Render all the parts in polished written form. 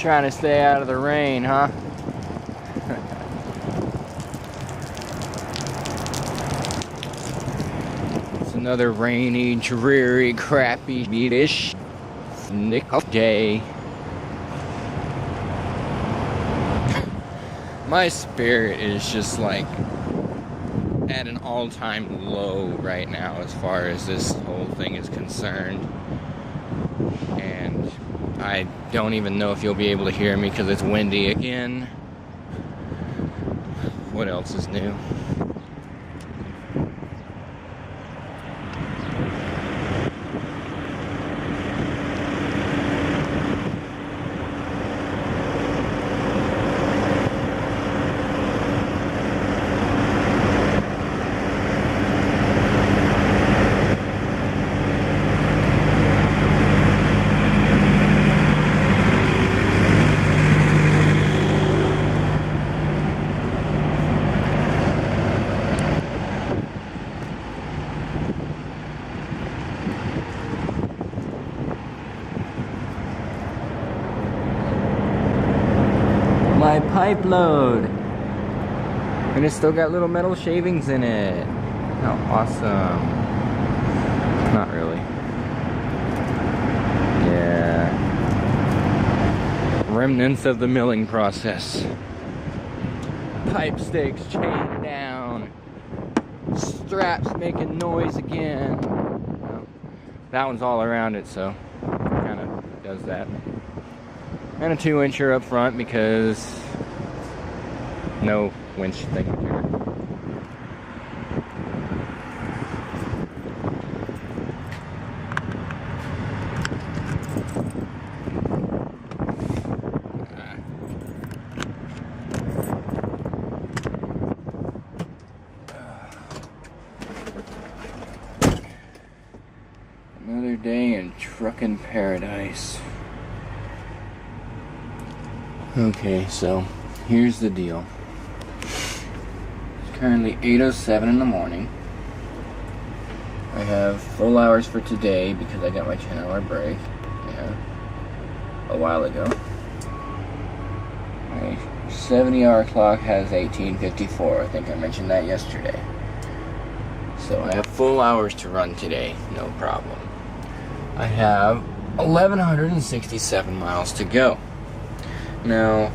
trying to stay out of the rain, huh? It's another rainy, dreary, crappy, beatish nickel day. My spirit is just like at an all-time low right now as far as this whole thing is concerned. And I don't even know if you'll be able to hear me because it's windy again. What else is new? My pipe load, and it's still got little metal shavings in it. How awesome. Not really. Yeah, remnants of the milling process. Pipe stakes chained down, straps making noise again. Well, that one's all around it, so kind of does that. And a 2-incher up front because no winch thing here. Another day in trucking paradise. Okay, so here's the deal. It's currently 8:07 in the morning. I have full hours for today because I got my 10-hour break. Yeah, a while ago. My 70-hour clock has 18:54. I think I mentioned that yesterday. So I have full hours to run today, no problem. I have 1,167 miles to go. Now,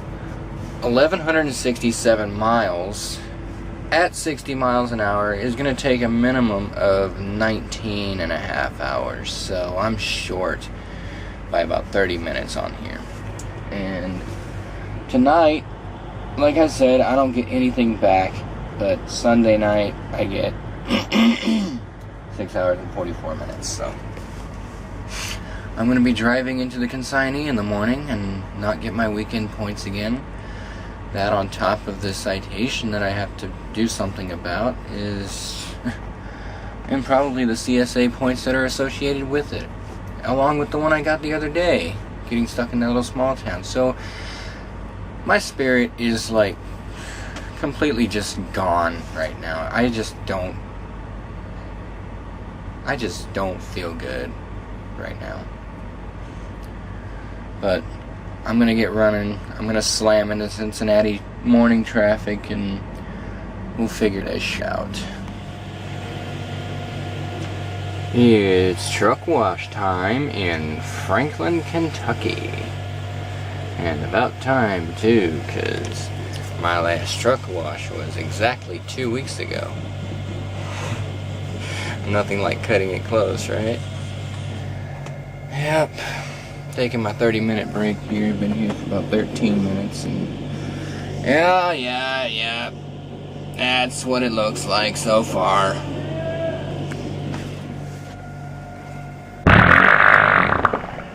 1,167 miles at 60 miles an hour is going to take a minimum of 19 and a half hours. So I'm short by about 30 minutes on here. And tonight, like I said, I don't get anything back, but Sunday night I get 6 hours and 44 minutes. So I'm going to be driving into the consignee in the morning and not get my weekend points again. That on top of the citation that I have to do something about is, and probably the CSA points that are associated with it, along with the one I got the other day, getting stuck in that little small town. So my spirit is like completely just gone right now. I just don't feel good right now. But I'm gonna get running. I'm gonna slam into Cincinnati morning traffic and we'll figure this out. It's truck wash time in Franklin, Kentucky. And about time too, because my last truck wash was exactly 2 weeks ago. Nothing like cutting it close, right? Yep. Taking my 30-minute break here. Been here for about 13 minutes. And yeah. That's what it looks like so far.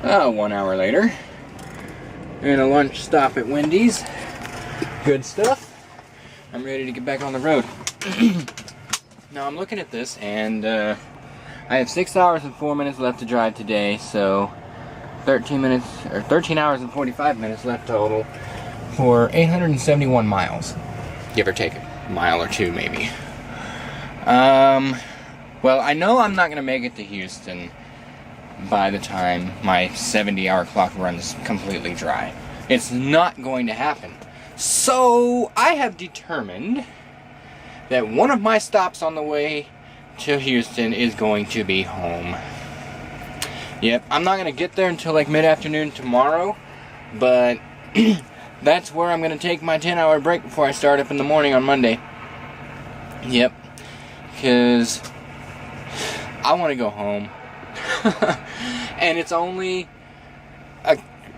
Oh, 1 hour later. And a lunch stop at Wendy's. Good stuff. I'm ready to get back on the road. Now I'm looking at this and I have 6 hours and 4 minutes left to drive today, so 13 hours and 45 minutes left total for 871 miles, give or take a mile or two maybe. Well, I know I'm not gonna make it to Houston by the time my 70-hour clock runs completely dry. It's not going to happen. So I have determined that one of my stops on the way to Houston is going to be home. Yep, I'm not going to get there until like mid-afternoon tomorrow, but that's where I'm going to take my 10-hour break before I start up in the morning on Monday. Yep, because I want to go home. And it's only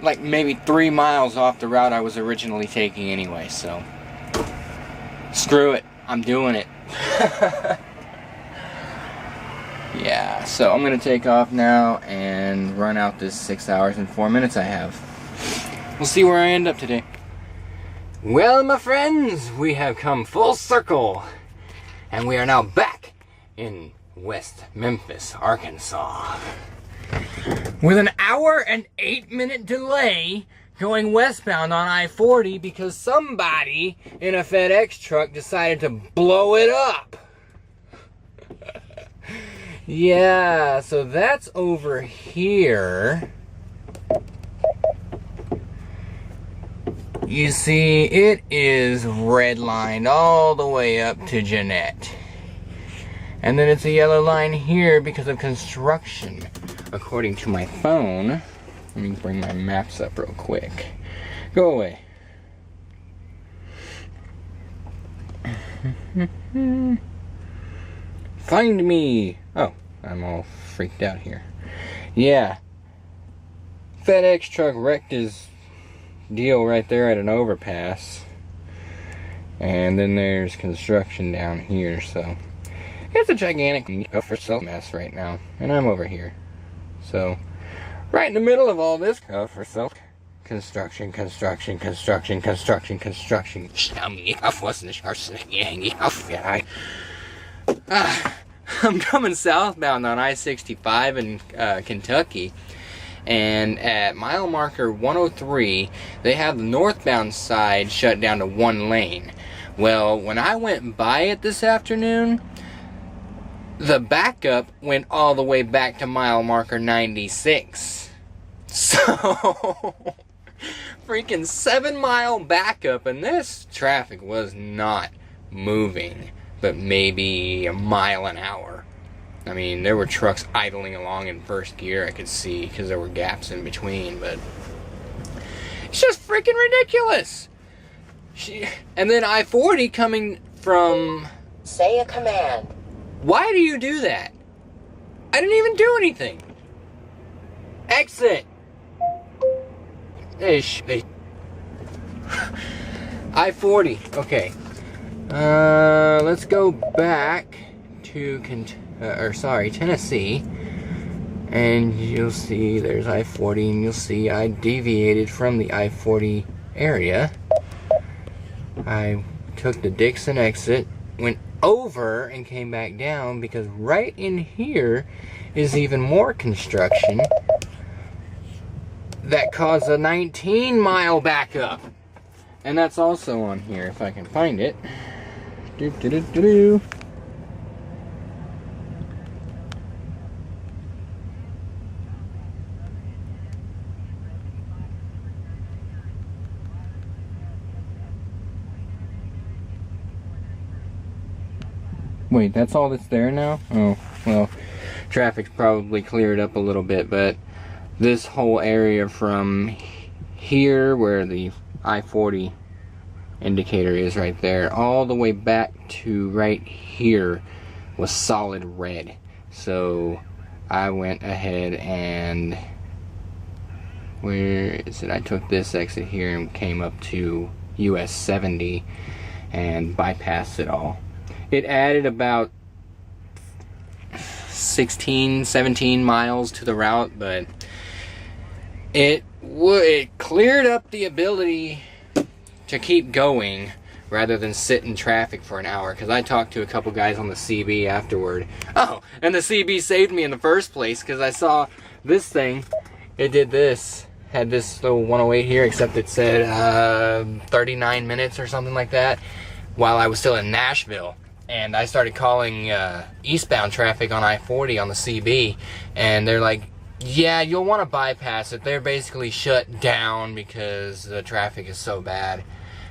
like maybe 3 miles off the route I was originally taking anyway, so screw it, I'm doing it. Yeah, so I'm gonna take off now and run out this 6 hours and 4 minutes I have. We'll see where I end up today. Well, my friends, we have come full circle, and we are now back in West Memphis, Arkansas, with an hour and 8-minute delay going westbound on I-40 because somebody in a FedEx truck decided to blow it up. Yeah, so that's over here. You see, it is redlined all the way up to Jeanette. And then it's a yellow line here because of construction, according to my phone. Let me bring my maps up real quick. Go away. Find me! Oh, I'm all freaked out here. Yeah. FedEx truck wrecked his deal right there at an overpass. And then there's construction down here, so it's a gigantic mess right now. And I'm over here. So, right in the middle of all this construction. I'm coming southbound on I-65 in Kentucky, and at mile marker 103 they have the northbound side shut down to 1 lane. Well, when I went by it this afternoon, the backup went all the way back to mile marker 96. So freaking 7-mile backup, and this traffic was not moving but maybe a mile an hour. I mean, there were trucks idling along in first gear I could see because there were gaps in between, but it's just freaking ridiculous. And then I-40 coming from... Say a command. Why do you do that? I didn't even do anything. Exit. I-40. Okay. Let's go back to Tennessee, and you'll see there's I-40, and you'll see I deviated from the I-40 area. I took the Dixon exit, went over, and came back down because right in here is even more construction that caused a 19-mile backup, and that's also on here if I can find it. Wait, that's all that's there now? Oh, well, traffic's probably cleared up a little bit, but this whole area from here where the I-40 indicator is right there, all the way back to right here was solid red. So I went ahead and, where is it? I took this exit here and came up to US 70 and bypassed it all. It added about 16, 17 miles to the route, but it cleared up the ability to keep going rather than sit in traffic for an hour, because I talked to a couple guys on the CB afterward. Oh, and the CB saved me in the first place because I saw this thing. It did this. Had this little 108 here, except it said 39 minutes or something like that while I was still in Nashville. And I started calling eastbound traffic on I-40 on the CB, and they're like, Yeah, you'll want to bypass it. They're basically shut down because the traffic is so bad.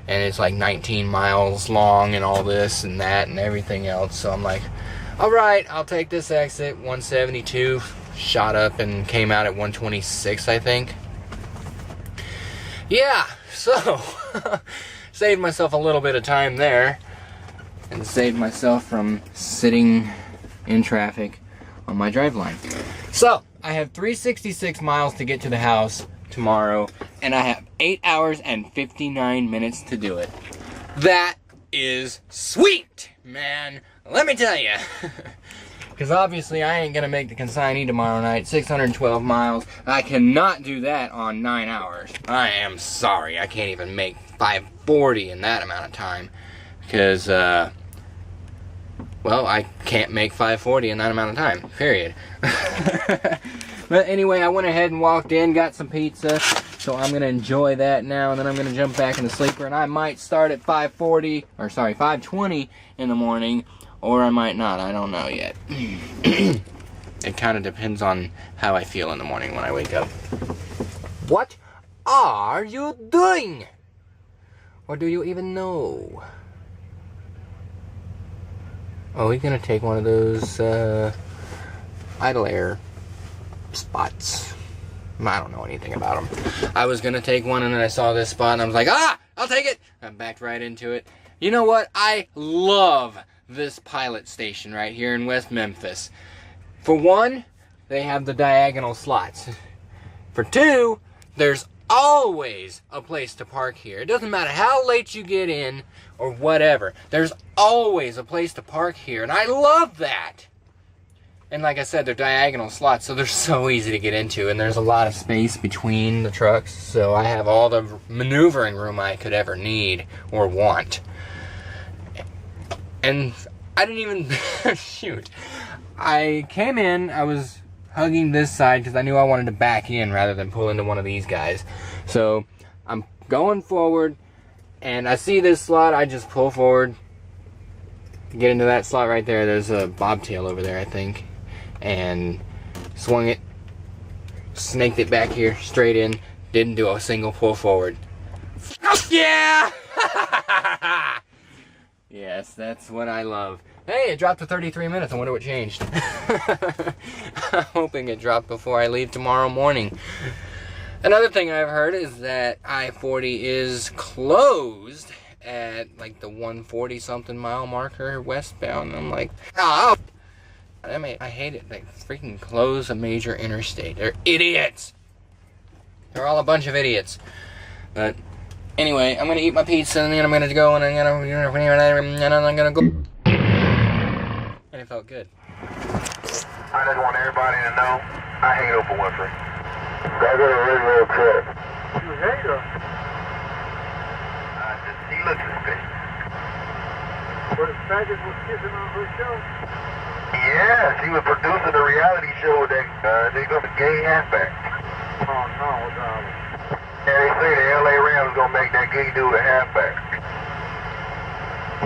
And it's like 19 miles long and all this and that and everything else. So I'm like, alright, I'll take this exit. 172, shot up and came out at 126, I think. Yeah, so saved myself a little bit of time there. And saved myself from sitting in traffic on my drive line. So, I have 366 miles to get to the house tomorrow, and I have 8 hours and 59 minutes to do it. That is sweet, man. Let me tell you. Because obviously I ain't gonna make the consignee tomorrow night. 612 miles. I cannot do that on 9 hours. I am sorry. I can't even make 540 in that amount of time. Because, well, I can't make 540 in that amount of time. Period. But anyway, I went ahead and walked in, got some pizza. So I'm gonna enjoy that now, and then I'm gonna jump back in the sleeper, and I might start at 5:20 in the morning, or I might not. I don't know yet. It kind of depends on how I feel in the morning when I wake up. What are you doing? Or do you even know? Oh, he's gonna take one of those idle air spots. I don't know anything about them. I was gonna take one and then I saw this spot and I was like, ah, I'll take it. I backed right into it. You know what? I love this pilot station right here in West Memphis. For one, they have the diagonal slots. For two, there's always a place to park here. It doesn't matter how late you get in or whatever. There's always a place to park here, and I love that. And like I said, they're diagonal slots, so they're so easy to get into, and there's a lot of space between the trucks, so I have all the maneuvering room I could ever need or want. And I didn't even shoot. I came in, I was hugging this side because I knew I wanted to back in rather than pull into one of these guys. So I'm going forward, and I see this slot, I just pull forward, get into that slot right there. There's a bobtail over there, I think. And swung it, snaked it back here, straight in, didn't do a single pull forward. Yeah! Yes, that's what I love. Hey, it dropped to 33 minutes. I wonder what changed. I'm hoping it dropped before I leave tomorrow morning. Another thing I've heard is that I-40 is closed at like the 140 something mile marker westbound. I'm like, oh! I mean, I hate it. They freaking close a major interstate. They're idiots. They're all a bunch of idiots. But anyway, I'm gonna eat my pizza and then I'm gonna go and I'm gonna go. And it felt good. I just want everybody to know I hate Oprah Winfrey. I got a regular truck. You hate her? She looks suspicious. But the faggot was kissing on her show? Yeah, she was producing a reality show with that, they got the gay halfback. Oh no, darling. Yeah, they say the LA Rams gonna make that gay dude a halfback.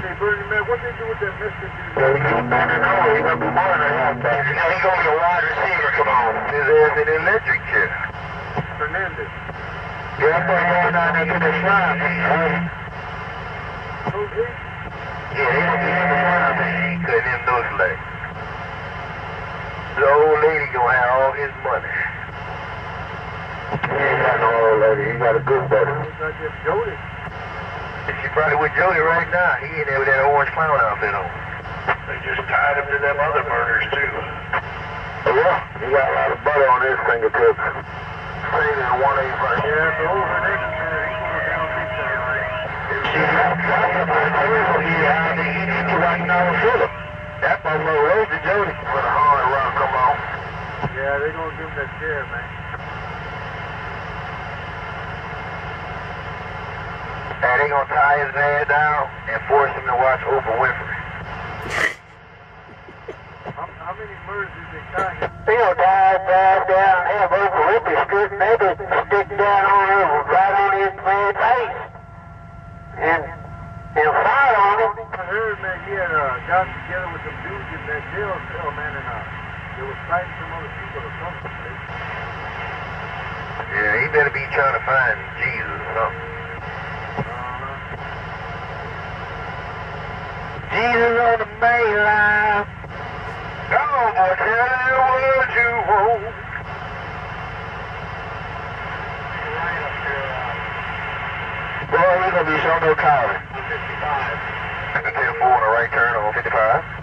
Hey, Bernie, man, what they do with that Mr. dude? He's gonna be more than a halfback. You know, he's gonna be a wide receiver, come on. His ass an electric chair. Fernandez. Yeah, I'm going down there to the shrine. Who's he? Yeah, he's gonna be in the shrine. He ain't cutting him those legs. The old lady gonna have all his money. He ain't got no old lady, he got a good buddy. Looks like it's Jody. She probably with Jody right now. He ain't there with that orange clown outfit on. They just tied him to them other murders too. Oh yeah, he got a lot of butter on his fingertips. Say that 185. Yeah, the old Hernandez is going down big time, right? See, that's gonna be how they hit you right now with Phillip. That buffalo roasted Jody for the hard run, come on. Yeah, they gonna give him that chair, man. And they gonna tie his ass down and force him to watch Oprah Winfrey. How many murders did they tie him? They gonna dive down and have Oprah Winfrey stick down on him, right on his face. And fire on him. I heard, man, he had gotten together with some dudes in that jail cell, man, and They were fighting some other people or something. Yeah, he better be trying to find Jesus or something. Jesus on the main line. Come on, boy, tell me what you want. Right up here. Boy, we're gonna be showing no calling. 55. 10-4 on the right turn on 55.